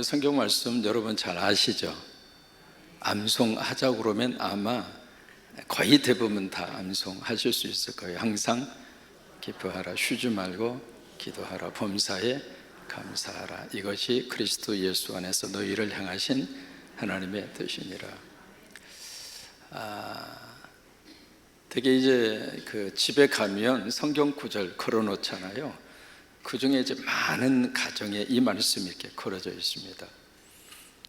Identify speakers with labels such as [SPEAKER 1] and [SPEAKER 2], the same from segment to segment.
[SPEAKER 1] 성경 말씀 여러분 잘 아시죠? 암송하자고 그러면 아마 거의 대부분 다 암송하실 수 있을 거예요. 항상 기뻐하라, 쉬지 말고 기도하라, 범사에 감사하라. 이것이 그리스도 예수 안에서 너희를 향하신 하나님의 뜻이니라. 되게 이제 그 집에 가면 성경 구절 걸어놓잖아요. 그 중에 이제 많은 가정에 이 말씀이 이렇게 걸어져 있습니다.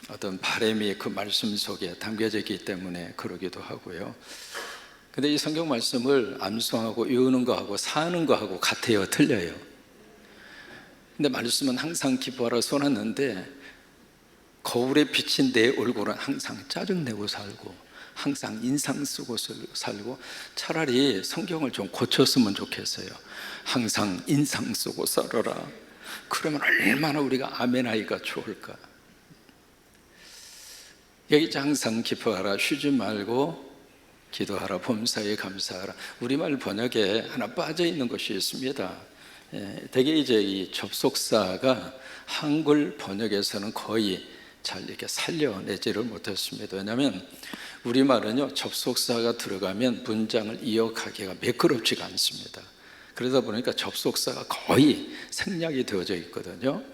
[SPEAKER 1] 어떤 바람이 그 말씀 속에 담겨져 있기 때문에 그러기도 하고요. 근데 이 성경 말씀을 암송하고 외우는 거하고 사는 거하고 같아요, 틀려요? 근데 말씀은 항상 기뻐하라 써놨는데 거울에 비친 내 얼굴은 항상 짜증내고 살고 항상 인상 쓰고 살고, 차라리 성경을 좀 고쳤으면 좋겠어요. 항상 인상 쓰고 살아라. 그러면 얼마나 우리가 아멘하기가 좋을까. 여기 항상 기뻐하라, 쉬지 말고 기도하라, 범사에 감사하라. 우리말 번역에 하나 빠져 있는 것이 있습니다. 되게 이제 이 접속사가 한글 번역에서는 거의 잘 이렇게 살려내지를 못했습니다. 왜냐하면 우리말은요, 접속사가 들어가면 문장을 이어가기가 매끄럽지가 않습니다. 그러다 보니까 접속사가 거의 생략이 되어져 있거든요.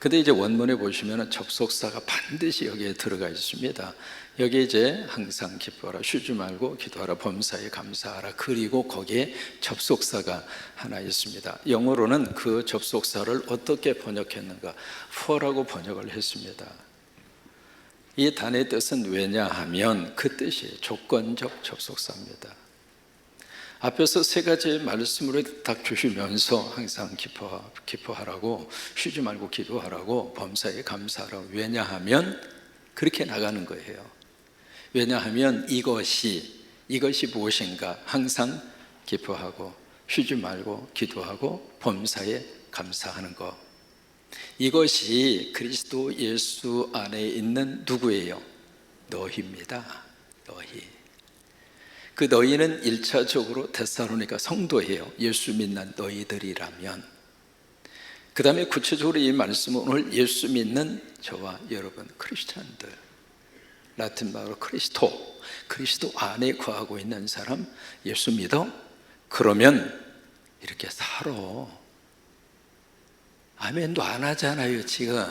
[SPEAKER 1] 근데 이제 원문에 보시면 접속사가 반드시 여기에 들어가 있습니다. 여기에 이제 항상 기뻐하라, 쉬지 말고 기도하라, 범사에 감사하라. 그리고 거기에 접속사가 하나 있습니다. 영어로는 그 접속사를 어떻게 번역했는가? for라고 번역을 했습니다. 이 단어의 뜻은 왜냐하면 그 뜻이 조건적 접속사입니다. 앞에서 세 가지의 말씀으로 딱 주시면서 항상 기뻐하라고, 쉬지 말고 기도하라고, 범사에 감사하라고, 왜냐하면 그렇게 나가는 거예요. 왜냐하면 이것이 무엇인가? 항상 기뻐하고 쉬지 말고 기도하고 범사에 감사하는 것. 이것이 그리스도 예수 안에 있는 누구예요? 너희입니다. 너희. 그 너희는 1차적으로 데살로니가 성도예요. 예수 믿는 너희들이라면. 그 다음에 구체적으로 이 말씀은 오늘 예수 믿는 저와 여러분 크리스찬들, 라틴 말로 그리스도 안에 거하고 있는 사람, 예수 믿어? 그러면 이렇게 살아. 아멘도 안 하잖아요 지금.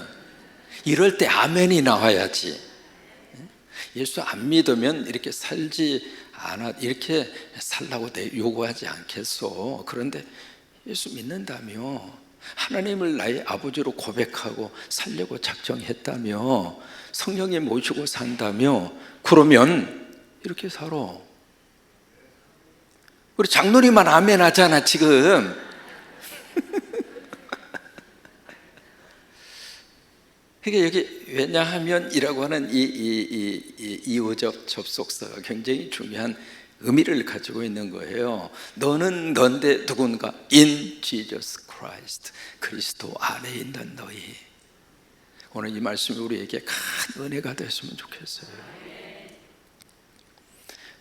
[SPEAKER 1] 이럴 때 아멘이 나와야지. 예수 안 믿으면 이렇게 살지 않아, 이렇게 살라고 요구하지 않겠어. 그런데 예수 믿는다며, 하나님을 나의 아버지로 고백하고 살려고 작정했다며, 성령에 모시고 산다며, 그러면 이렇게 살아. 우리 장로님만 아멘 하잖아 지금. 그러니까 여기 왜냐하면이라고 하는 이 이어적 접속사가 굉장히 중요한 의미를 가지고 있는 거예요. 너는 넌데 누군가? In Jesus Christ. 그리스도 안에 있는 너희. 오늘 이 말씀이 우리에게 큰 은혜가 됐으면 좋겠어요.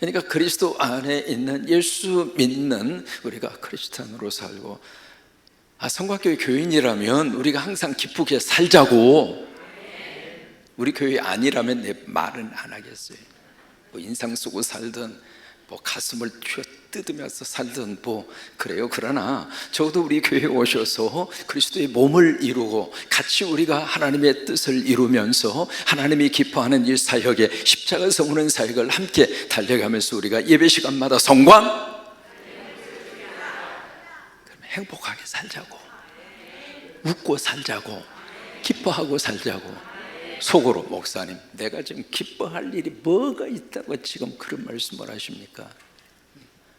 [SPEAKER 1] 그러니까 그리스도 안에 있는 예수 믿는 우리가 크리스찬으로 살고, 성곽교회 교인이라면 우리가 항상 기쁘게 살자고. 우리 교회 아니라면 내 말은 안 하겠어요. 뭐 인상 쓰고 살든 뭐 가슴을 쥐어 뜯으면서 살든 뭐 그래요. 그러나 적어도 우리 교회에 오셔서 그리스도의 몸을 이루고 같이 우리가 하나님의 뜻을 이루면서 하나님이 기뻐하는 이 사역에 십자가 서무는 사역을 함께 달려가면서 우리가 예배 시간마다 성광, 그러면 행복하게 살자고, 웃고 살자고, 기뻐하고 살자고. 속으로, 목사님 내가 지금 기뻐할 일이 뭐가 있다고 지금 그런 말씀을 하십니까?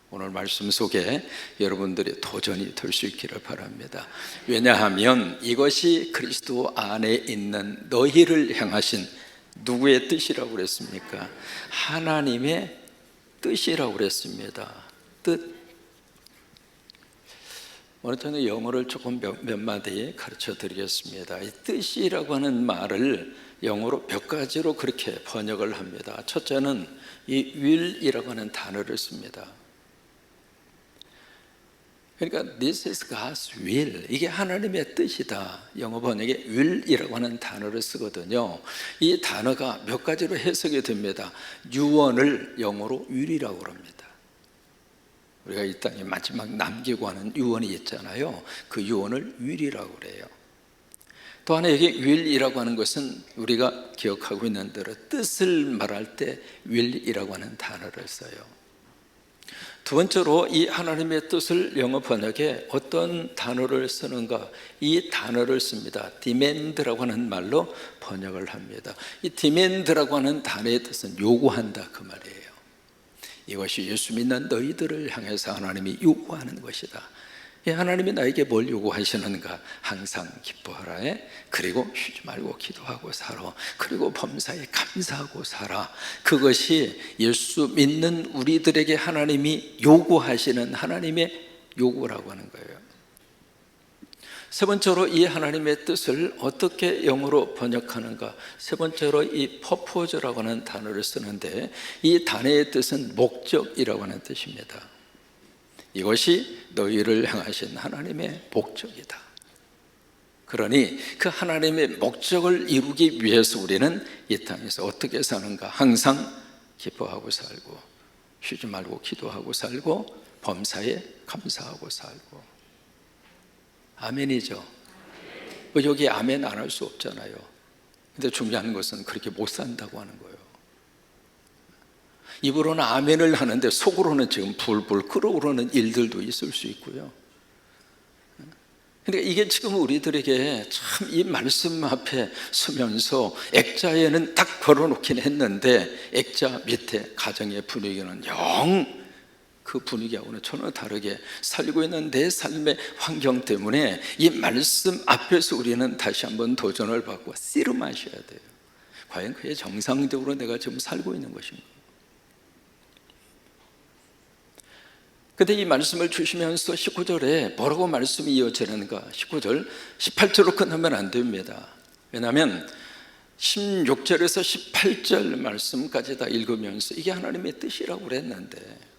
[SPEAKER 1] 오늘 말씀 속에 여러분들의 도전이 될 수 있기를 바랍니다. 왜냐하면 이것이 그리스도 안에 있는 너희를 향하신 누구의 뜻이라고 그랬습니까? 하나님의 뜻이라고 그랬습니다. 뜻. 오늘 저는 영어를 조금 몇 마디 가르쳐 드리겠습니다. 이 뜻이라고 하는 말을 영어로 몇 가지로 그렇게 번역을 합니다. 첫째는 이 will이라고 하는 단어를 씁니다. 그러니까 this is God's will, 이게 하나님의 뜻이다. 영어 번역에 will이라고 하는 단어를 쓰거든요. 이 단어가 몇 가지로 해석이 됩니다. 유언을 영어로 will이라고 합니다. 우리가 이 땅에 마지막 남기고 하는 유언이 있잖아요. 그 유언을 will이라고 그래요. 또 하나 여기 will이라고 하는 것은 우리가 기억하고 있는 대로 뜻을 말할 때 will이라고 하는 단어를 써요. 두 번째로 이 하나님의 뜻을 영어 번역에 어떤 단어를 쓰는가, 이 단어를 씁니다. demand라고 하는 말로 번역을 합니다. 이 demand라고 하는 단어의 뜻은 요구한다 그 말이에요. 이것이 예수 믿는 너희들을 향해서 하나님이 요구하는 것이다. 하나님이 나에게 뭘 요구하시는가? 항상 기뻐하라. 그리고 쉬지 말고 기도하고 살아. 그리고 범사에 감사하고 살아. 그것이 예수 믿는 우리들에게 하나님이 요구하시는 하나님의 요구라고 하는 거예요. 세 번째로 이 하나님의 뜻을 어떻게 영어로 번역하는가? 세 번째로 이 purpose라고 하는 단어를 쓰는데, 이 단어의 뜻은 목적이라고 하는 뜻입니다. 이것이 너희를 향하신 하나님의 목적이다. 그러니 그 하나님의 목적을 이루기 위해서 우리는 이 땅에서 어떻게 사는가? 항상 기뻐하고 살고, 쉬지 말고 기도하고 살고, 범사에 감사하고 살고. 아멘이죠. 여기 아멘 안 할 수 없잖아요. 근데 중요한 것은 그렇게 못 산다고 하는 거예요. 입으로는 아멘을 하는데 속으로는 지금 불불 끓어오르는 일들도 있을 수 있고요. 그러니까 이게 지금 우리들에게 참 이 말씀 앞에 서면서 액자에는 딱 걸어놓긴 했는데 액자 밑에 가정의 분위기는 영 그 분위기하고는 전혀 다르게 살고 있는 내 삶의 환경 때문에 이 말씀 앞에서 우리는 다시 한번 도전을 받고 씨름하셔야 돼요. 과연 그게 정상적으로 내가 지금 살고 있는 것인가? 근데 이 말씀을 주시면서 19절에 뭐라고 말씀이 이어지는가? 19절, 18절로 끝나면 안 됩니다. 왜냐하면 16절에서 18절 말씀까지 다 읽으면서 이게 하나님의 뜻이라고 그랬는데,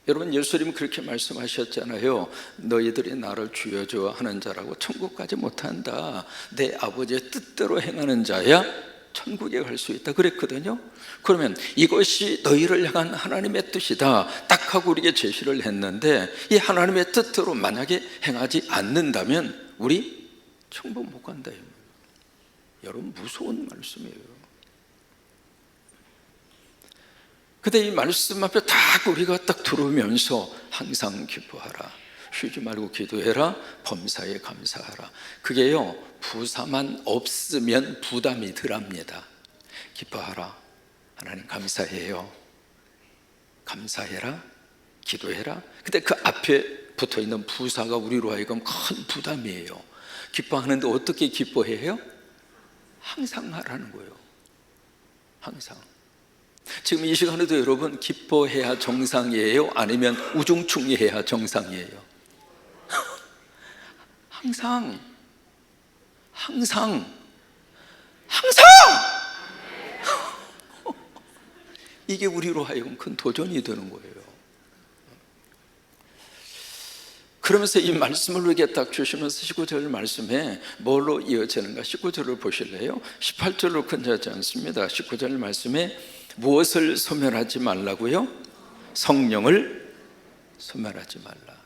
[SPEAKER 1] 여러분 예수님 그렇게 말씀하셨잖아요. 너희들이 나를 주여 주여 하는 자라고 천국까지 못한다. 내 아버지의 뜻대로 행하는 자야 천국에 갈 수 있다 그랬거든요. 그러면 이것이 너희를 향한 하나님의 뜻이다 딱 하고 우리에게 제시를 했는데, 이 하나님의 뜻대로 만약에 행하지 않는다면 우리 천국 못 간다. 여러분 무서운 말씀이에요. 근데 이 말씀 앞에 딱 우리가 딱 들어오면서 항상 기뻐하라, 쉬지 말고 기도해라, 범사에 감사하라. 그게요 부사만 없으면 부담이 덜합니다. 기뻐하라, 하나님 감사해요, 감사해라, 기도해라. 근데 그 앞에 붙어있는 부사가 우리로 하여금 큰 부담이에요. 기뻐하는데 어떻게 기뻐해요? 항상 하라는 거예요. 항상. 지금 이 시간에도 여러분 기뻐해야 정상이에요? 아니면 우중충해야 정상이에요? 항상, 항상, 항상! 이게 우리로 하여금 큰 도전이 되는 거예요. 그러면서 이 말씀을 우리에게 딱 주시면서 19절 말씀에 뭘로 이어지는가? 19절을 보실래요? 18절로 끝나지 않습니다. 19절 말씀에 무엇을 소멸하지 말라고요? 성령을 소멸하지 말라.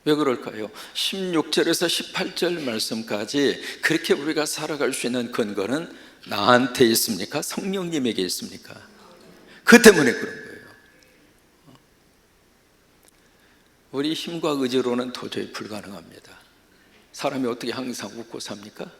[SPEAKER 1] 왜 그럴까요? 16절에서 18절 말씀까지 그렇게 우리가 살아갈 수 있는 근거는 나한테 있습니까? 성령님에게 있습니까? 그 때문에 그런 거예요. 우리 힘과 의지로는 도저히 불가능합니다. 사람이 어떻게 항상 웃고 삽니까?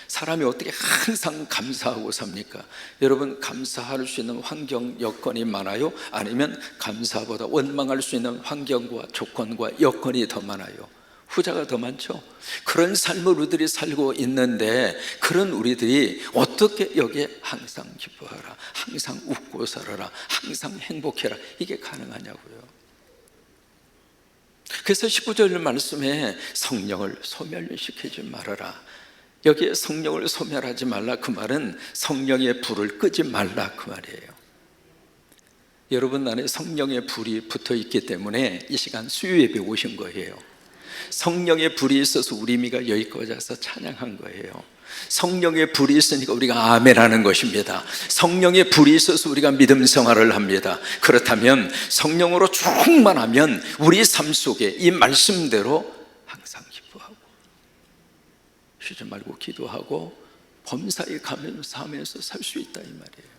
[SPEAKER 1] 사람이 어떻게 항상 감사하고 삽니까? 여러분 감사할 수 있는 환경 여건이 많아요? 아니면 감사보다 원망할 수 있는 환경과 조건과 여건이 더 많아요? 후자가 더 많죠. 그런 삶을 우리들이 살고 있는데, 그런 우리들이 어떻게 여기에 항상 기뻐하라, 항상 웃고 살아라, 항상 행복해라, 이게 가능하냐고요. 그래서 19절 말씀에 성령을 소멸시키지 말아라. 여기에 성령을 소멸하지 말라 그 말은 성령의 불을 끄지 말라 그 말이에요. 여러분 안에 성령의 불이 붙어 있기 때문에 이 시간 수요 예배 오신 거예요. 성령의 불이 있어서 우리 미가 여기까지 와서 찬양한 거예요. 성령의 불이 있으니까 우리가 아멘하는 것입니다. 성령의 불이 있어서 우리가 믿음 생활을 합니다. 그렇다면 성령으로 충만하면 우리 삶 속에 이 말씀대로 항상 기뻐하고 쉬지 말고 기도하고 범사에 가면서 하면서 살 수 있다 이 말이에요.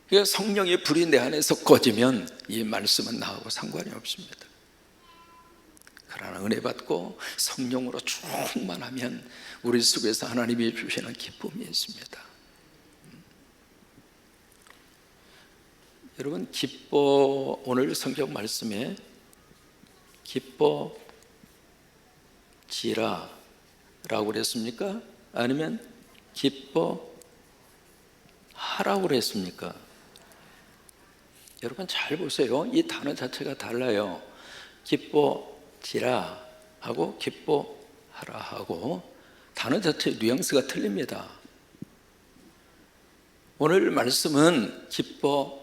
[SPEAKER 1] 그러니까 성령의 불이 내 안에서 꺼지면 이 말씀은 나하고 상관이 없습니다. 그러나 은혜 받고 성령으로 충만하면 우리 속에서 하나님이 주시는 기쁨이 있습니다. 여러분, 기뻐, 오늘 성경 말씀에 기뻐지라 라고 그랬습니까? 아니면 기뻐하라고 그랬습니까? 여러분 잘 보세요. 이 단어 자체가 달라요. 기뻐지라 하고 기뻐하라 하고 단어 자체의 뉘앙스가 틀립니다. 오늘 말씀은 기뻐져라,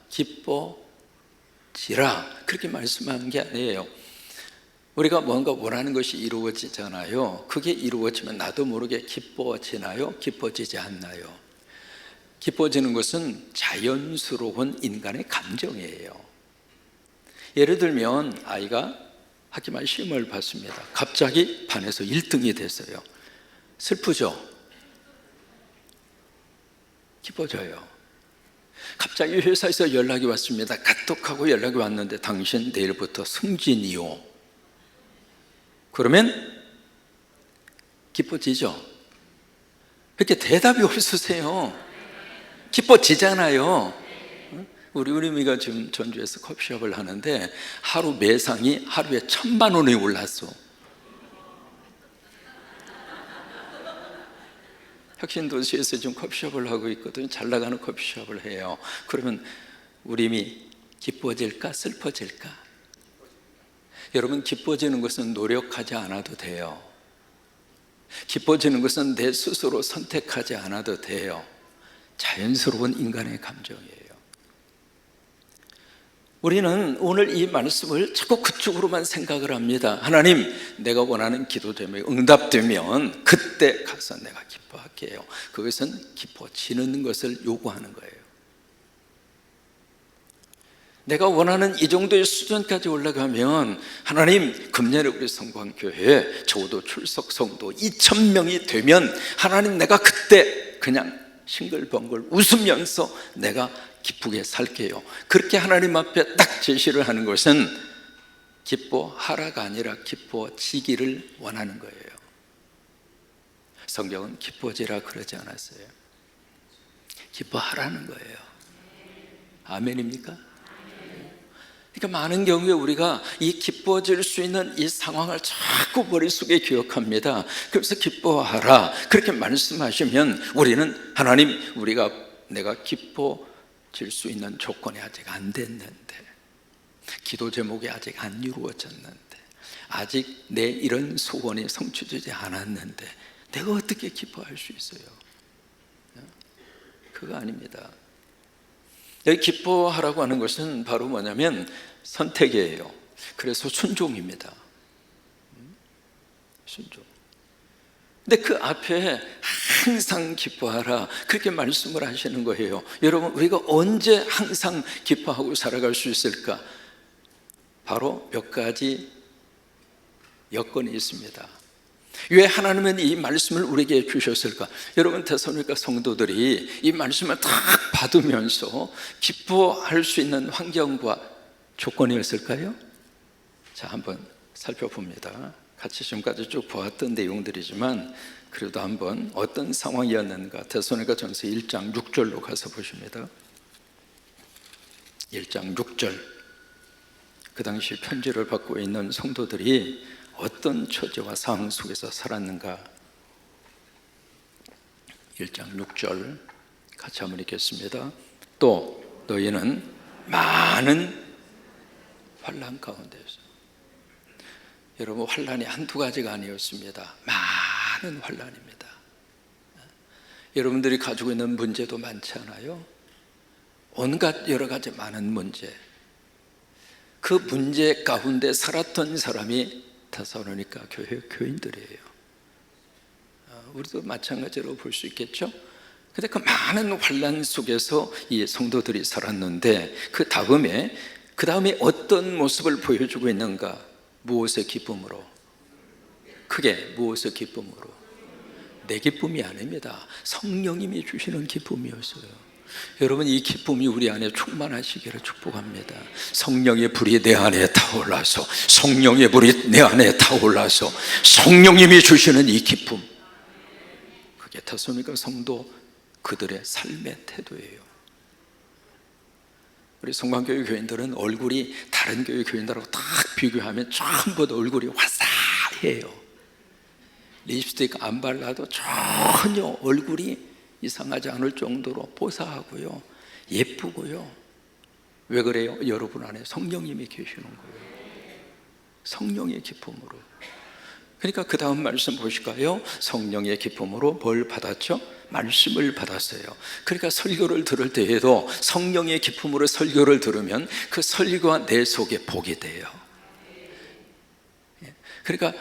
[SPEAKER 1] 기뻐지라 그렇게 말씀한 게 아니에요. 우리가 뭔가 원하는 것이 이루어지잖아요. 그게 이루어지면 나도 모르게 기뻐지나요? 기뻐지지 않나요? 기뻐지는 것은 자연스러운 인간의 감정이에요. 예를 들면 아이가 학기말 시험을 봤습니다. 갑자기 반에서 1등이 됐어요. 슬프죠? 기뻐져요. 갑자기 회사에서 연락이 왔습니다. 카톡하고 연락이 왔는데 당신 내일부터 승진이요. 그러면 기뻐지죠? 이렇게 대답이 없으세요. 기뻐지잖아요. 우리 우리미가 지금 전주에서 커피숍을 하는데 하루 매상이 하루에 1,000만 원이 올랐어. 혁신도시에서 지금 커피숍을 하고 있거든요. 잘 나가는 커피숍을 해요. 그러면 우리미 기뻐질까 슬퍼질까? 여러분, 기뻐지는 것은 노력하지 않아도 돼요. 기뻐지는 것은 내 스스로 선택하지 않아도 돼요. 자연스러운 인간의 감정이에요. 우리는 오늘 이 말씀을 자꾸 그쪽으로만 생각을 합니다. 하나님, 내가 원하는 기도 제목이 응답되면 그때 가서 내가 기뻐할게요. 그것은 기뻐지는 것을 요구하는 거예요. 내가 원하는 이 정도의 수준까지 올라가면 하나님, 금년에 우리 성광교회에 적어도 출석 성도 2,000명이 되면 하나님, 내가 그때 그냥 싱글벙글 웃으면서 내가 기쁘게 살게요. 그렇게 하나님 앞에 딱 제시를 하는 것은 기뻐하라가 아니라 기뻐지기를 원하는 거예요. 성경은 기뻐지라 그러지 않았어요. 기뻐하라는 거예요. 아멘입니까? 그러니까 많은 경우에 우리가 이 기뻐질 수 있는 이 상황을 자꾸 머릿속에 기억합니다. 그래서 기뻐하라 그렇게 말씀하시면 우리는 하나님, 내가 기뻐질 수 있는 조건이 아직 안 됐는데, 기도 제목이 아직 안 이루어졌는데, 아직 내 이런 소원이 성취되지 않았는데 내가 어떻게 기뻐할 수 있어요? 그거 아닙니다. 여기 기뻐하라고 하는 것은 바로 뭐냐면 선택이에요. 그래서 순종입니다. 순종. 근데 그 앞에 항상 기뻐하라 그렇게 말씀을 하시는 거예요. 여러분, 우리가 언제 항상 기뻐하고 살아갈 수 있을까? 바로 몇 가지 여건이 있습니다. 왜 하나님은 이 말씀을 우리에게 주셨을까? 여러분, 데살로니가 성도들이 이 말씀을 딱 받으면서 기뻐할 수 있는 환경과 조건이었을까요? 자, 한번 살펴봅니다. 같이 지금까지 쭉 보았던 내용들이지만 그래도 한번 어떤 상황이었는가, 데살로니가 전서 1장 6절로 가서 보십니다. 1장 6절. 그 당시 편지를 받고 있는 성도들이 어떤 처지와 상황 속에서 살았는가? 1장 6절 같이 한번 읽겠습니다. 또 너희는 많은 환난 가운데서, 여러분, 환난이 한두 가지가 아니었습니다. 많은 환난입니다. 여러분들이 가지고 있는 문제도 많지 않아요? 온갖 여러 가지 많은 문제, 그 문제 가운데 살았던 사람이 데살로니가 교회 교인들이에요. 우리도 마찬가지로 볼 수 있겠죠? 근데 그 많은 환난 속에서 이 성도들이 살았는데 그 다음에 어떤 모습을 보여주고 있는가? 무엇의 기쁨으로? 크게 무엇의 기쁨으로? 내 기쁨이 아닙니다. 성령님이 주시는 기쁨이었어요. 여러분, 이 기쁨이 우리 안에 충만하시기를 축복합니다. 성령의 불이 내 안에 타올라서, 성령의 불이 내 안에 타올라서 성령님이 주시는 이 기쁨, 그게 데살로니가 성도 그들의 삶의 태도예요. 우리 성광교회 교인들은 얼굴이 다른 교회 교인들하고 딱 비교하면 전부 다 얼굴이 화사해요. 립스틱 안 발라도 전혀 얼굴이 이상하지 않을 정도로 보사하고요, 예쁘고요. 왜 그래요? 여러분 안에 성령님이 계시는 거예요. 성령의 기쁨으로. 그러니까 그 다음 말씀 보실까요? 성령의 기쁨으로 뭘 받았죠? 말씀을 받았어요. 그러니까 설교를 들을 때에도 성령의 기쁨으로 설교를 들으면 그 설교가 내 속에 복이 돼요. 그러니까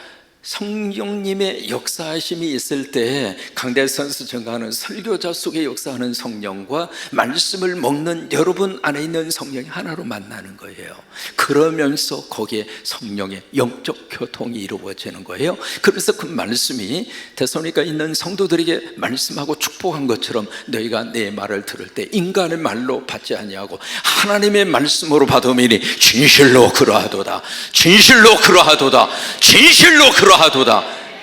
[SPEAKER 1] 성령님의 역사하심이 있을 때 강대선에서 증거하는 설교자 속에 역사하는 성령과 말씀을 먹는 여러분 안에 있는 성령이 하나로 만나는 거예요. 그러면서 거기에 성령의 영적 교통이 이루어지는 거예요. 그래서 그 말씀이 데살로니가 있는 성도들에게 말씀하고 축복한 것처럼 너희가 내 말을 들을 때 인간의 말로 받지 아니하고 하나님의 말씀으로 받으리니 진실로 그러하도다, 진실로 그러하도다, 진실로 그러하도다.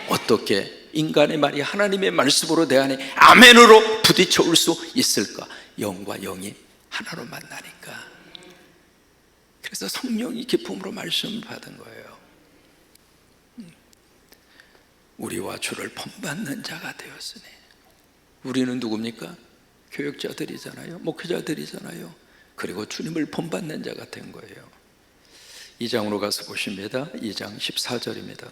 [SPEAKER 1] 어떻게 인간의 말이 하나님의 말씀으로 내 안에 아멘으로 부딪혀 올 수 있을까? 영과 영이 하나로 만나니까. 그래서 성령이 기쁨으로 말씀을 받은 거예요. 우리와 주를 본받는 자가 되었으니. 우리는 누굽니까? 교역자들이잖아요, 목회자들이잖아요. 그리고 주님을 본받는 자가 된 거예요. 2장으로 가서 보십니다. 2장 14절입니다.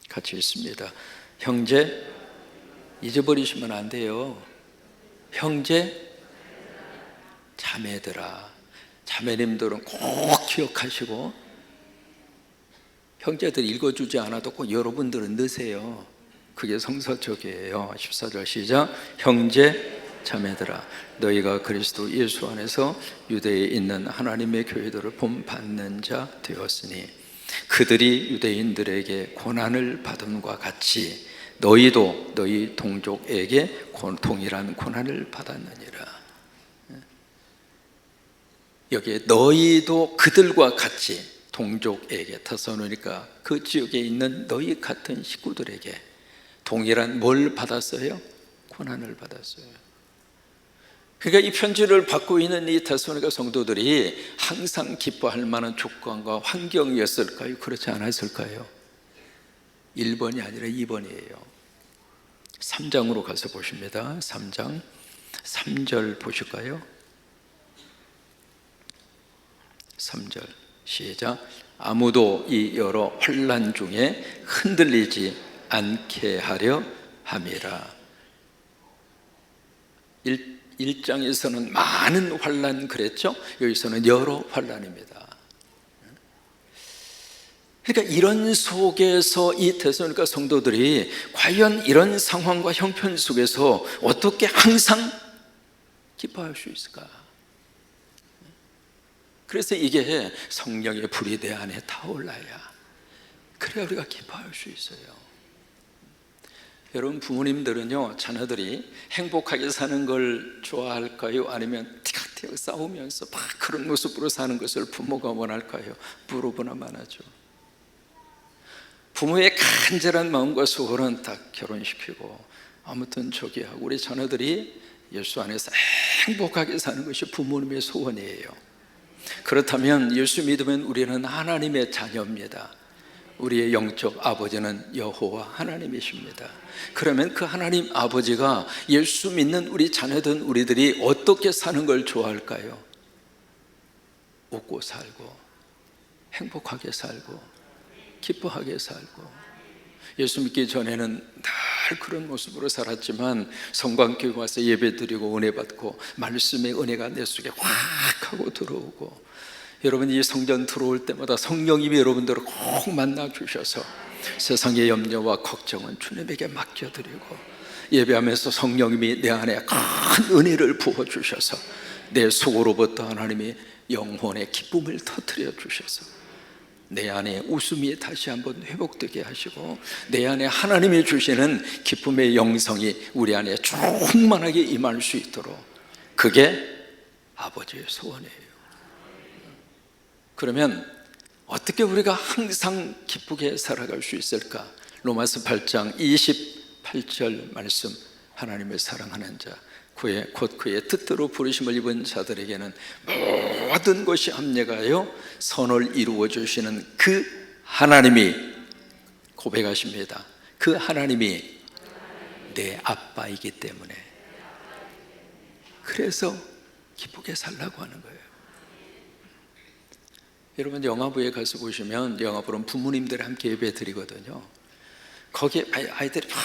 [SPEAKER 1] 같이 읽습니다. 형제, 잊어버리시면 안 돼요. 형제, 자매들아. 자매님들은 꼭 기억하시고, 형제들 읽어주지 않아도 꼭 여러분들은 넣으세요. 그게 성서적이에요. 14절 시작. 형제, 자매들아, 너희가 그리스도 예수 안에서 유대에 있는 하나님의 교회들을 본받는 자 되었으니 그들이 유대인들에게 고난을 받음과 같이 너희도 너희 동족에게 동일한 고난을 받았느니라. 여기에 너희도 그들과 같이 동족에게, 데살로니가 그 지역에 있는 너희 같은 식구들에게 동일한 뭘 받았어요? 고난을 받았어요. 그러니까 이 편지를 받고 있는 이 데살로니가 성도들이 항상 기뻐할 만한 조건과 환경이었을까요? 그렇지 않았을까요? 1번이 아니라 2번이에요 3장으로 가서 보십니다. 3장 3절 보실까요? 3절 시작. 아무도 이 여러 환난 중에 흔들리지 않게 하려 함이라. 1장에서는 많은 환난 그랬죠? 여기서는 여러 환난입니다. 그러니까 이런 속에서 이 데살로니가 성도들이 과연 이런 상황과 형편 속에서 어떻게 항상 기뻐할 수 있을까? 그래서 이게 성령의 불이 내 안에 타올라야, 그래야 우리가 기뻐할 수 있어요. 여러분, 부모님들은요, 자녀들이 행복하게 사는 걸 좋아할까요? 아니면 티격태격 싸우면서 막 그런 모습으로 사는 것을 부모가 원할까요? 물어보나만 하죠. 부모의 간절한 마음과 소원은 다 결혼시키고 아무튼 저기 하고 우리 자녀들이 예수 안에서 행복하게 사는 것이 부모님의 소원이에요. 그렇다면 예수 믿으면 우리는 하나님의 자녀입니다. 우리의 영적 아버지는 여호와 하나님이십니다. 그러면 그 하나님 아버지가 예수 믿는 우리 자녀된 우리들이 어떻게 사는 걸 좋아할까요? 웃고 살고 행복하게 살고 기뻐하게 살고. 예수 믿기 전에는 늘 그런 모습으로 살았지만 성광교회 와서 예배드리고 은혜 받고 말씀의 은혜가 내 속에 확 하고 들어오고, 여러분 이 성전 들어올 때마다 성령님이 여러분들을 꼭 만나 주셔서 세상의 염려와 걱정은 주님에게 맡겨드리고, 예배하면서 성령님이 내 안에 큰 은혜를 부어주셔서 내 속으로부터 하나님이 영혼의 기쁨을 터뜨려 주셔서 내 안에 웃음이 다시 한번 회복되게 하시고, 내 안에 하나님이 주시는 기쁨의 영성이 우리 안에 충만하게 임할 수 있도록, 그게 아버지의 소원이에요. 그러면 어떻게 우리가 항상 기쁘게 살아갈 수 있을까? 로마서 8장 28절 말씀, 하나님을 사랑하는 자, 곧 그의 뜻대로 부르심을 입은 자들에게는 모든 것이 합력하여 선을 이루어 주시는 그 하나님이, 고백하십니다. 그 하나님이 내 아빠이기 때문에, 그래서 기쁘게 살라고 하는 거예요. 여러분 영화부에 가서 보시면, 영화부는 부모님들 함께 예배 드리거든요. 거기에 아이들이 막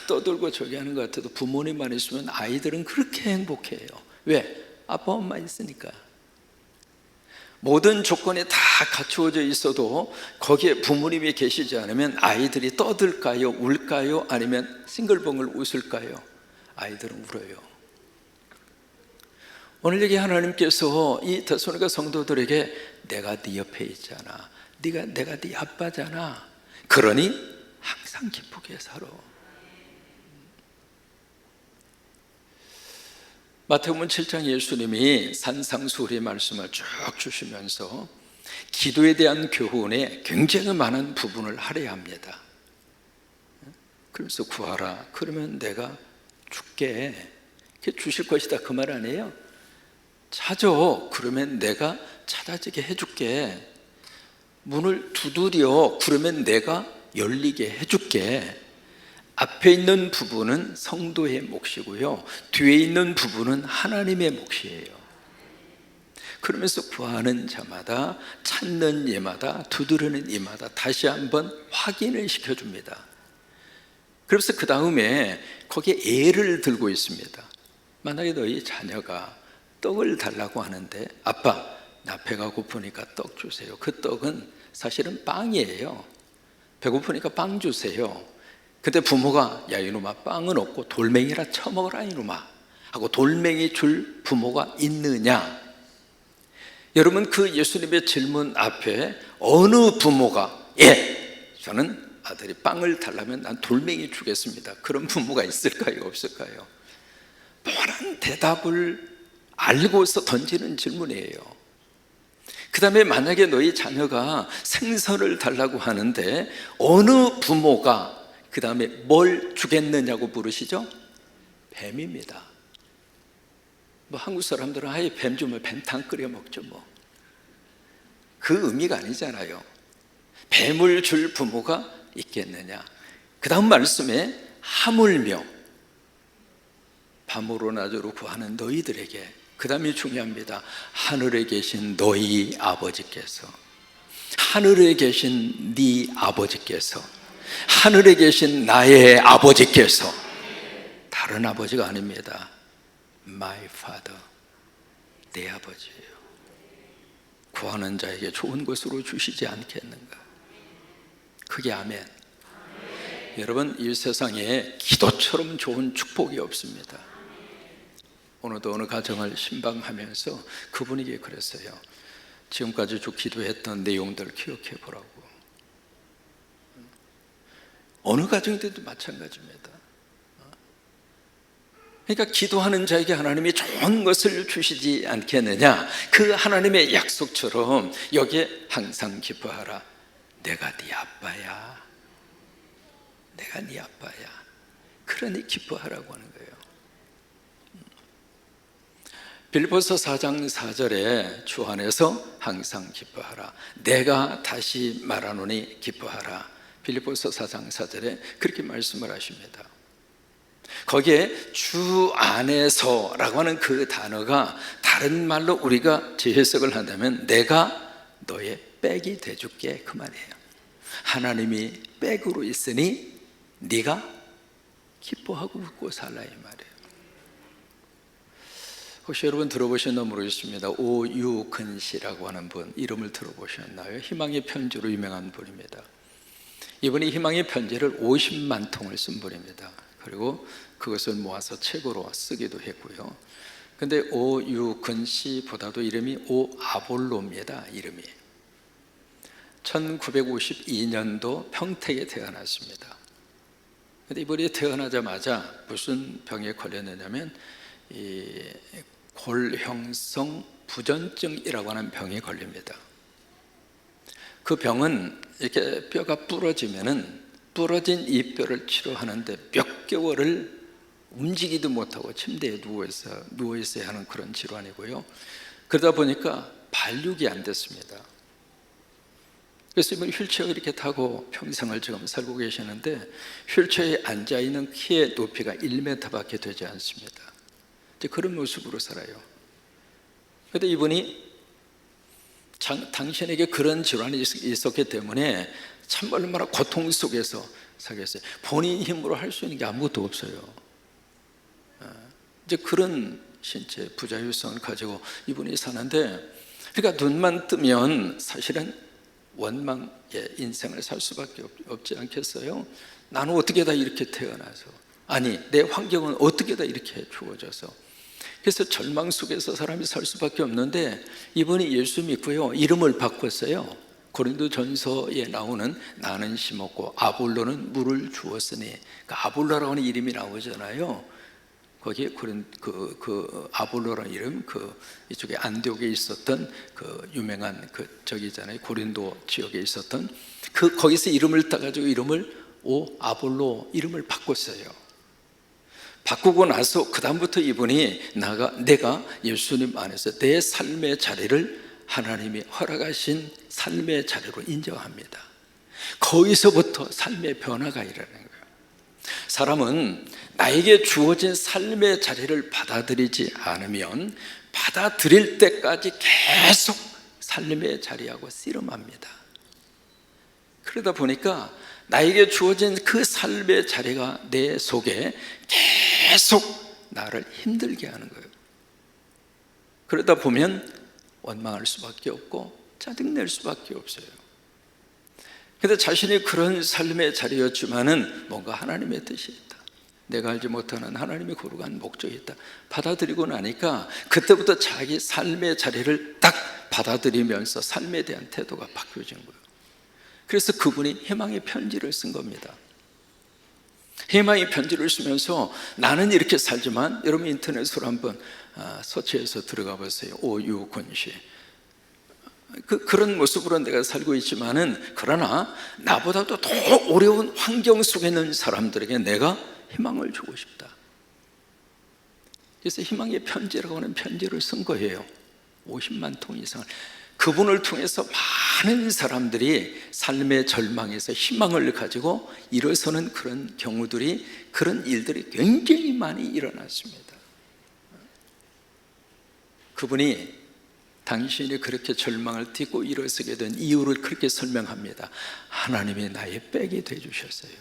[SPEAKER 1] 떠들고 저기 하는 것 같아도 부모님만 있으면 아이들은 그렇게 행복해요. 왜? 아빠 엄마 있으니까. 모든 조건이 다 갖추어져 있어도 거기에 부모님이 계시지 않으면 아이들이 떠들까요? 울까요? 아니면 싱글벙글 웃을까요? 아이들은 울어요. 오늘 여기 하나님께서 이 데살로니가 성도들에게 내가 네 옆에 있잖아, 내가 네 아빠잖아, 그러니 항상 기쁘게 살아. 마태복음 7장 예수님이 산상수훈의 말씀을 쭉 주시면서 기도에 대한 교훈에 굉장히 많은 부분을 할애합니다. 그래서 구하라, 그러면 내가 줄게, 주실 것이다, 그 말 아니에요? 찾아, 그러면 내가 찾아지게 해줄게. 문을 두드려, 그러면 내가 열리게 해줄게. 앞에 있는 부분은 성도의 몫이고요, 뒤에 있는 부분은 하나님의 몫이에요. 그러면서 구하는 자마다, 찾는 이마다, 두드리는 이마다 다시 한번 확인을 시켜줍니다. 그래서 그 다음에 거기에 예를 들고 있습니다. 만약에 너희 자녀가 떡을 달라고 하는데, 아빠 나 배가 고프니까 떡 주세요. 그 떡은 사실은 빵이에요. 배고프니까 빵 주세요. 근데 부모가 야 이놈아 빵은 없고 돌멩이라 처먹어라 이놈아 하고 돌멩이 줄 부모가 있느냐? 여러분 그 예수님의 질문 앞에 어느 부모가 저는 아들이 빵을 달라면 난 돌멩이 주겠습니다, 그런 부모가 있을까요? 없을까요? 뻔한 대답을 알고서 던지는 질문이에요. 그 다음에 만약에 너희 자녀가 생선을 달라고 하는데 어느 부모가 그 다음에 뭘 주겠느냐고 물으시죠? 뱀입니다. 뭐 한국 사람들은 아예 뱀 주면 뱀탕 끓여 먹죠 뭐. 그 의미가 아니잖아요. 뱀을 줄 부모가 있겠느냐. 그 다음 말씀에 하물며 밤으로 낮으로 구하는 너희들에게, 그 다음이 중요합니다. 하늘에 계신 너희 아버지께서, 하늘에 계신 네 아버지께서, 하늘에 계신 나의 아버지께서, 다른 아버지가 아닙니다. My Father, 내 아버지예요. 구하는 자에게 좋은 것으로 주시지 않겠는가? 그게 아멘. 여러분 이 세상에 기도처럼 좋은 축복이 없습니다. 오늘도 어느 가정을 신방하면서 그분에게 그랬어요. 지금까지 쭉 기도했던 내용들 기억해 보라고. 어느 가정에도 마찬가지입니다. 그러니까 기도하는 자에게 하나님이 좋은 것을 주시지 않겠느냐. 그 하나님의 약속처럼 여기에 항상 기뻐하라. 내가 네 아빠야, 내가 네 아빠야. 그러니 기뻐하라고 하는 거예요. 빌립보서 4장 4절에 주 안에서 항상 기뻐하라. 내가 다시 말하노니 기뻐하라. 빌립보서 4장 4절에 그렇게 말씀을 하십니다. 거기에 주 안에서라고 하는 그 단어가 다른 말로 우리가 재해석을 한다면 내가 너의 백이 돼줄게 그 말이에요. 하나님이 백으로 있으니 네가 기뻐하고 웃고 살라 이 말이에요. 혹시 여러분 들어보셨나 모르겠습니다. 오유근 씨라고 하는 분, 이름을 들어보셨나요? 희망의 편지로 유명한 분입니다. 이분이 희망의 편지를 50만 통을 쓴 분입니다. 그리고 그것을 모아서 책으로 쓰기도 했고요. 근데 오유근 씨보다도 이름이 오아볼로입니다. 이름이 1952년도 평택에 태어났습니다. 근데 이분이 태어나자마자 무슨 병에 걸렸느냐면 이 골형성 부전증이라고 하는 병에 걸립니다. 그 병은 이렇게 뼈가 부러지면은 부러진 이 뼈를 치료하는데 몇 개월을 움직이도 못하고 침대에 누워 있어야 하는 그런 질환이고요. 그러다 보니까 발육이 안 됐습니다. 그래서 이번 휠체어 이렇게 타고 평생을 지금 살고 계시는데 휠체어에 앉아 있는 키의 높이가 1m밖에 되지 않습니다. 이제 그런 모습으로 살아요. 그런데 이분이 당신에게 그런 질환이 있었기 때문에 참 얼마나 고통 속에서 살겠어요. 본인 힘으로 할 수 있는 게 아무것도 없어요. 이제 그런 신체 부자유성을 가지고 이분이 사는데, 그러니까 눈만 뜨면 사실은 원망의 인생을 살 수밖에 없지 않겠어요? 나는 어떻게 다 이렇게 태어나서, 아니 내 환경은 어떻게 다 이렇게 주어져서, 그래서 절망 속에서 사람이 살 수밖에 없는데 이분이 예수 믿고요, 이름을 바꿨어요. 고린도전서에 나오는 나는 심었고 아볼로는 물을 주었으니, 그 아볼로라고 하는 이름이 나오잖아요. 거기에 그 아볼로라는 이름, 이쪽에 안디옥에 있었던 그 유명한 저기잖아요. 고린도 지역에 있었던 거기서 이름을 따가지고 이름을 아볼로 이름을 바꿨어요. 바꾸고 나서 그 다음부터 이분이 내가 예수님 안에서 내 삶의 자리를 하나님이 허락하신 삶의 자리로 인정합니다. 거기서부터 삶의 변화가 일어나는 거예요. 사람은 나에게 주어진 삶의 자리를 받아들이지 않으면 받아들일 때까지 계속 삶의 자리하고 씨름합니다. 그러다 보니까 나에게 주어진 그 삶의 자리가 내 속에 계속 나를 힘들게 하는 거예요. 그러다 보면 원망할 수밖에 없고 짜증낼 수밖에 없어요. 그런데 자신이 그런 삶의 자리였지만은 뭔가 하나님의 뜻이 있다, 내가 알지 못하는 하나님의 거룩한 목적이 있다 받아들이고 나니까 그때부터 자기 삶의 자리를 딱 받아들이면서 삶에 대한 태도가 바뀌어진 거예요. 그래서 그분이 희망의 편지를 쓴 겁니다. 희망의 편지를 쓰면서 나는 이렇게 살지만, 여러분 인터넷으로 한번 서치해서 들어가 보세요. 오유근 씨. 그런 모습으로 내가 살고 있지만은, 그러나 나보다도 더 어려운 환경 속에 있는 사람들에게 내가 희망을 주고 싶다. 그래서 희망의 편지라고 하는 편지를 쓴 거예요. 50만 통 이상을. 그분을 통해서 많은 사람들이 삶의 절망에서 희망을 가지고 일어서는 그런 경우들이, 그런 일들이 굉장히 많이 일어났습니다. 그분이 당신이 그렇게 절망을 딛고 일어서게 된 이유를 그렇게 설명합니다. 하나님이 나의 백이 되어주셨어요.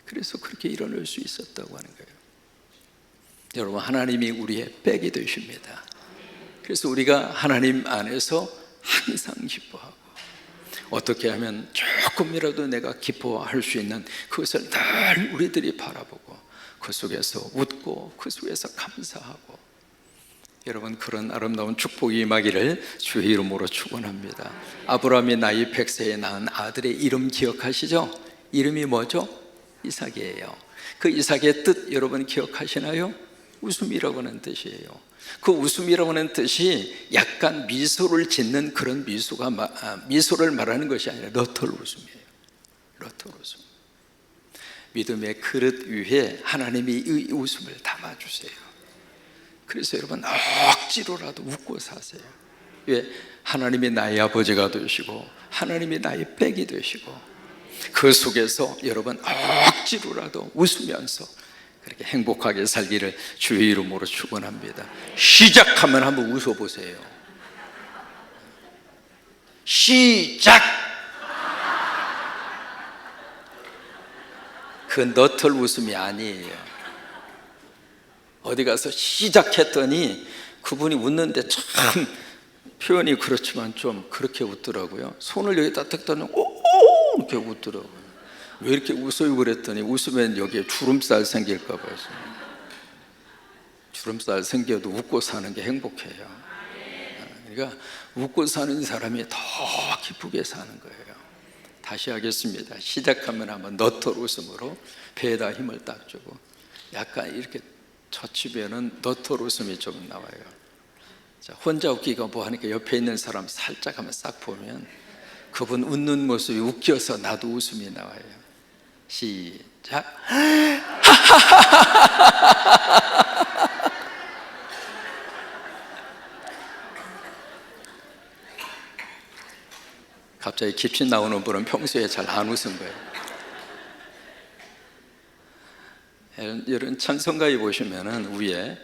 [SPEAKER 1] 그래서 그렇게 일어날 수 있었다고 하는 거예요. 여러분, 하나님이 우리의 백이 되십니다. 그래서 우리가 하나님 안에서 항상 기뻐하고, 어떻게 하면 조금이라도 내가 기뻐할 수 있는 그것을 늘 우리들이 바라보고 그 속에서 웃고 그 속에서 감사하고, 여러분 그런 아름다운 축복이 임하기를 주의 이름으로 축원합니다. 아브라함이 나이 100세에 낳은 아들의 이름 기억하시죠? 이름이 뭐죠? 이삭이에요. 그 이삭의 뜻 여러분 기억하시나요? 웃음이라고 하는 뜻이에요. 그 웃음이라고 하는 뜻이 약간 미소를 짓는 그런 미소를 말하는 것이 아니라 러털 웃음이에요. 러털 웃음. 믿음의 그릇 위에 하나님이 이 웃음을 담아주세요. 그래서 여러분 억지로라도 웃고 사세요. 왜? 하나님이 나의 아버지가 되시고 하나님이 나의 백이 되시고, 그 속에서 여러분 억지로라도 웃으면서 그렇게 행복하게 살기를 주의 이름으로 축원합니다. 시작하면 한번 웃어보세요. 시작! 그 너털 웃음이 아니에요. 어디 가서 시작했더니 그분이 웃는데 참 표현이 그렇지만 좀 그렇게 웃더라고요. 손을 여기다 딱 대면 오 이렇게 웃더라고요. 왜 이렇게 웃어요? 그랬더니 웃으면 여기에 주름살 생길까 봐요. 주름살 생겨도 웃고 사는 게 행복해요. 그러니까 웃고 사는 사람이 더 기쁘게 사는 거예요. 다시 하겠습니다. 시작하면 한번 너털 웃음으로 배에다 힘을 딱 주고 약간 이렇게 젖히면은 너털 웃음이 좀 나와요. 자, 혼자 웃기가 뭐 하니까 옆에 있는 사람 살짝 한번 싹 보면 그분 웃는 모습이 웃겨서 나도 웃음이 나와요. 시작. 갑자기 깊이 나오는 분은 평소에 잘 안 웃은 거예요. 여러분 찬송가에 보시면은 위에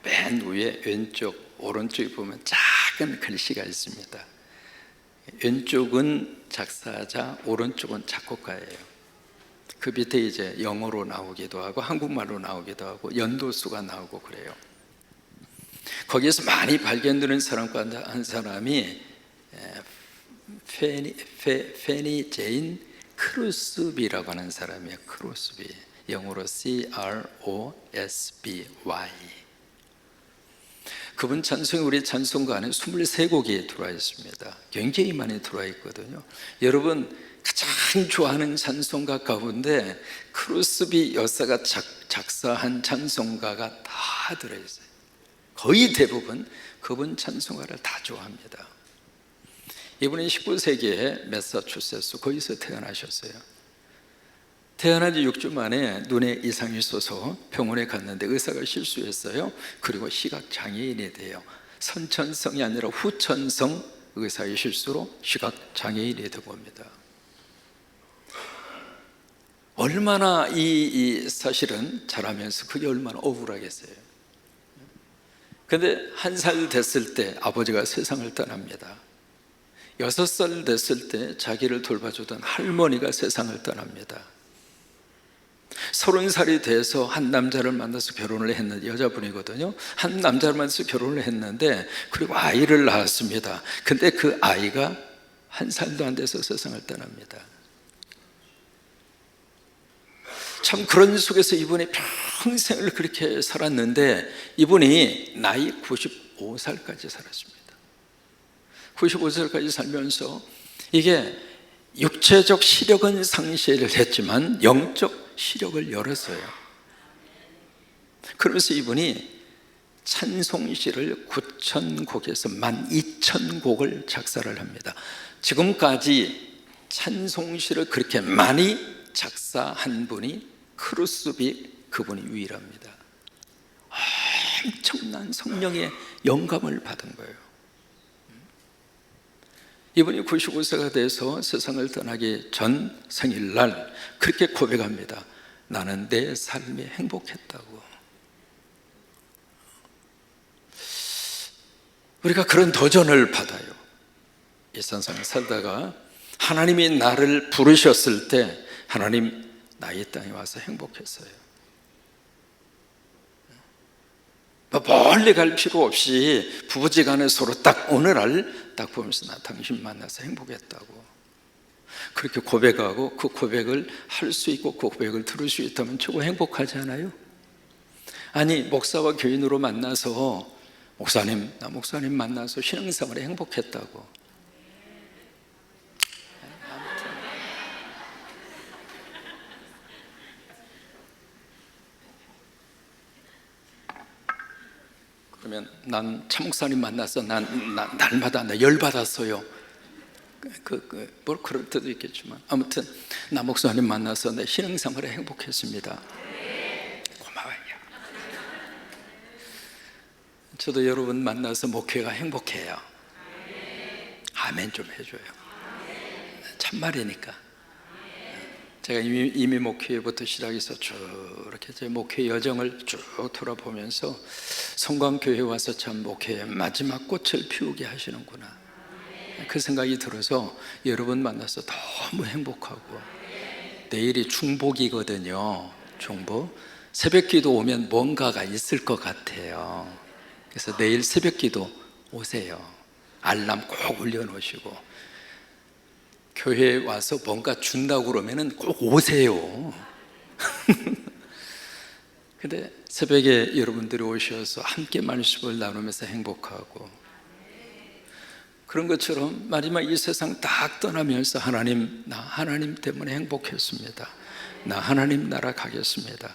[SPEAKER 1] 맨 위에 왼쪽 오른쪽에 보면 작은 글씨가 있습니다. 왼쪽은 작사자, 오른쪽은 작곡가예요. 그 밑에 이제 영어로 나오기도 하고 한국말로 나오기도 하고 연도수가 나오고 그래요. 거기에서 많이 발견되는 사람 가운데 한 사람이 페니 제인 크로스비라고 하는 사람이에요. 크로스비, 영어로 C-R-O-S-B-Y. 그분 찬송이 우리 찬송가 안에 23곡이 들어와 있습니다. 굉장히 많이 들어와 있거든요. 여러분 가장 좋아하는 찬송가 가운데 크로스비 여사가 작사한 찬송가가 다 들어있어요. 거의 대부분 그분 찬송가를 다 좋아합니다. 이분은 19세기에 매사추세츠 거기서 태어나셨어요. 태어난 지 6주 만에 눈에 이상이 있어서 병원에 갔는데 의사가 실수했어요. 그리고 시각장애인이 돼요. 선천성이 아니라 후천성 의사의 실수로 시각장애인이 되고 옵니다. 얼마나 이 사실은 자라면서 그게 얼마나 억울하겠어요. 그런데 1살 됐을 때 아버지가 세상을 떠납니다. 6살 됐을 때 자기를 돌봐주던 할머니가 세상을 떠납니다. 30살이 돼서 한 남자를 만나서 결혼을 했는데, 여자분이거든요. 한 남자를 만나서 결혼을 했는데 그리고 아이를 낳았습니다. 근데 그 아이가 1살도 안 돼서 세상을 떠납니다. 참 그런 속에서 이분이 평생을 그렇게 살았는데 이분이 나이 95살까지 살았습니다. 95살까지 살면서 이게 육체적 시력은 상실을 했지만 영적 시력을 열었어요. 그러면서 이분이 찬송시를 9,000곡에서 12,000곡을 작사를 합니다. 지금까지 찬송시를 그렇게 많이 작사한 분이 크루스비 그분이 유일합니다. 엄청난 성령의 영감을 받은 거예요. 이분이 95세가 돼서 세상을 떠나기 전 생일날 그렇게 고백합니다. 나는 내 삶이 행복했다고. 우리가 그런 도전을 받아요. 이 세상에 살다가 하나님이 나를 부르셨을 때 하나님 나 이 땅에 와서 행복했어요. 멀리 갈 필요 없이 부부지간에 서로 딱 어느 날 딱 보면서 나 당신 만나서 행복했다고 그렇게 고백하고 그 고백을 할 수 있고 그 고백을 들을 수 있다면 최고 행복하지 않아요? 아니 목사와 교인으로 만나서 나 목사님 만나서 신앙생활에 행복했다고. 그러면 난 차목사님 만나서 날마다 나 열받았어요. 뭐 그럴 때도 있겠지만 아무튼 나 목사님 만나서 내 신앙생활에 행복했습니다. 고마워요. 저도 여러분 만나서 목회가 행복해요. 아멘 좀 해줘요. 참말이니까. 제가 이미 목회부터 시작해서 쭉 이렇게 제 목회 여정을 쭉 돌아보면서 성광교회에 와서 참 목회의 마지막 꽃을 피우게 하시는구나 그 생각이 들어서 여러분 만나서 너무 행복하고 내일이 중복이거든요. 중복. 새벽 기도 오면 뭔가가 있을 것 같아요. 그래서 내일 새벽 기도 오세요. 알람 꼭 올려놓으시고, 교회에 와서 뭔가 준다고 그러면 꼭 오세요. 근데 새벽에 여러분들이 오셔서 함께 말씀을 나누면서 행복하고, 그런 것처럼 마지막 이 세상 딱 떠나면서 하나님, 나 하나님 때문에 행복했습니다. 나 하나님 나라 가겠습니다.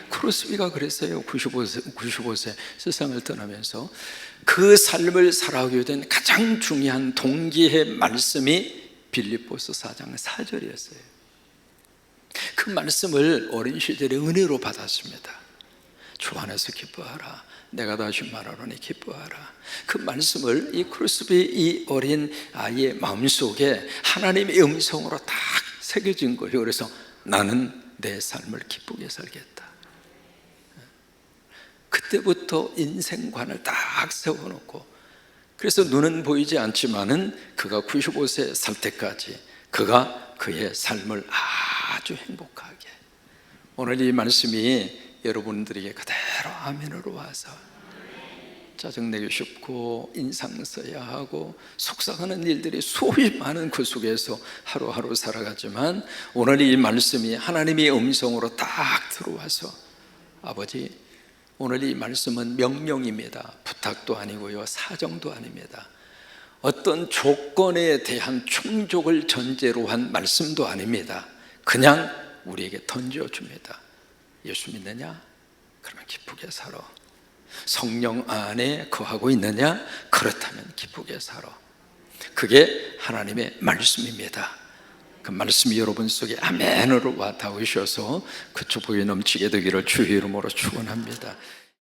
[SPEAKER 1] 크로스비가 그랬어요. 95세 세상을 떠나면서 그 삶을 살아가게 된 가장 중요한 동기의 말씀이 빌립보서 4장 4절이었어요. 그 말씀을 어린 시절에 은혜로 받았습니다. 주 안에서 기뻐하라. 내가 다시 말하노니 기뻐하라. 그 말씀을 이 크로스비 이 어린 아이의 마음속에 하나님의 음성으로 딱 새겨진 거예요. 그래서 나는 내 삶을 기쁘게 살겠다. 그때부터 인생관을 딱 세워놓고, 그래서 눈은 보이지 않지만은 그가 95세 살 때까지 그가 그의 삶을 아주 행복하게, 오늘 이 말씀이 여러분들에게 그대로 아멘으로 와서 짜증내기 쉽고 인상 써야 하고 속상하는 일들이 수없이 많은 그 속에서 하루하루 살아가지만, 오늘 이 말씀이 하나님의 음성으로 딱 들어와서, 아버지 오늘 이 말씀은 명령입니다. 부탁도 아니고요, 사정도 아닙니다. 어떤 조건에 대한 충족을 전제로 한 말씀도 아닙니다. 그냥 우리에게 던져줍니다. 예수 믿느냐? 그러면 기쁘게 살아. 성령 안에 거하고 있느냐? 그렇다면 기쁘게 살아. 그게 하나님의 말씀입니다. 그 말씀이 여러분 속에 아멘으로 와 닿으셔서 그 축복이 넘치게 되기를 주의 이름으로 축원합니다.